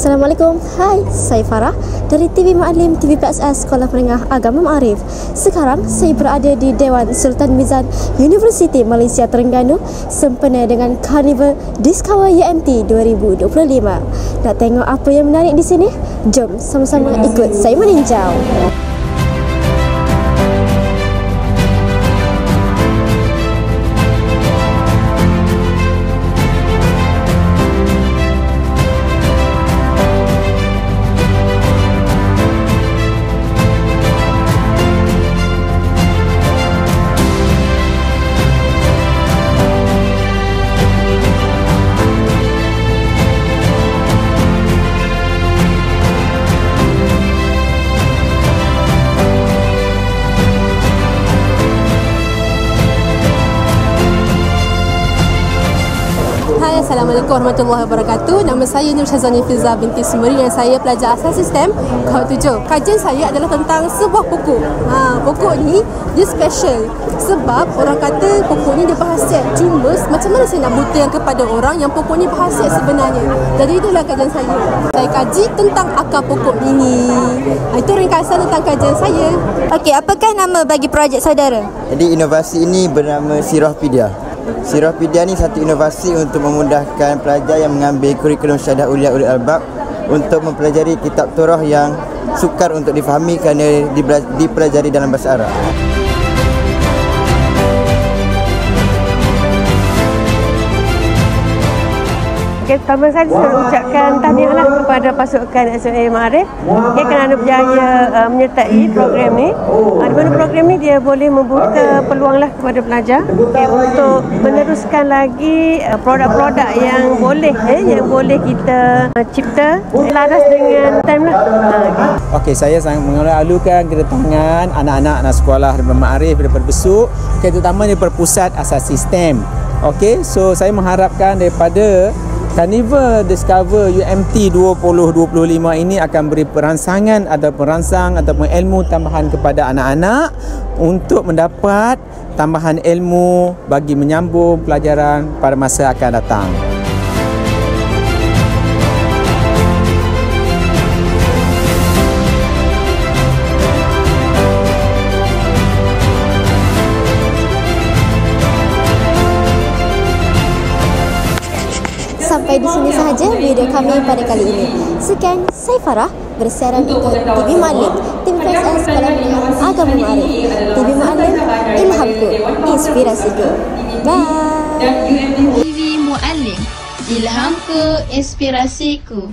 Assalamualaikum, hai, saya Farah dari TV Ma'alim TV PSS Sekolah Menengah Agama Ma'arif. Sekarang saya berada di Dewan Sultan Mizan Universiti Malaysia Terengganu sempena dengan Carnival Discover UMT 2025. Nak tengok apa yang menarik di sini? Jom sama-sama ikut saya meninjau. Hai, Assalamualaikum warahmatullahi wabarakatuh. Nama saya Nur Syazwani Filza binti Sumeri dan saya pelajar asas sistem Kau 7. Kajian saya adalah tentang sebuah pokok. Pokok ni dia special sebab orang kata pokok ni dia berkhasiat. Cuma macam mana saya nak buktikan kepada orang yang pokok ni berkhasiat sebenarnya? Jadi itulah kajian saya. Saya kaji tentang akar pokok ini. Itu ringkasan tentang kajian saya. Okey, apakah nama bagi projek saudara? Jadi inovasi ini bernama Sirahpedia. Sirahpedia ni satu inovasi untuk memudahkan pelajar yang mengambil kurikulum Syahadah Ulia Ulil Albab untuk mempelajari kitab Torah yang sukar untuk difahami kerana dipelajari dalam bahasa Arab. Okay, pertama saya ucapkan tahniahlah kepada pasukan SMA Ma'arif kerana berjaya menyertai program ni. Di mana program ni dia boleh membuka peluanglah kepada pelajar untuk meneruskan lagi produk-produk yang boleh kita cipta selaras dengan time lah. Okey, saya sangat mengalu-alukan kedatangan anak-anak sekolah Ma'arif daripada Besuk, terutama daripada pusat asas sistem. Okey, so saya mengharapkan daripada Carnival Discover UMT 2025 ini akan beri perangsangan atau perangsang ataupun ilmu tambahan kepada anak-anak untuk mendapat tambahan ilmu bagi menyambung pelajaran pada masa akan datang. Sampai di sini sahaja video kami pada kali ini. Sekian, saya Farah bersiaran untuk TV Ma'alim TV PSS Sekolah Menengah Agama Ma'arif. TV Ma'alim, ilhamku, inspirasiku. Bye. TV Ma'alim, ilhamku, inspirasiku.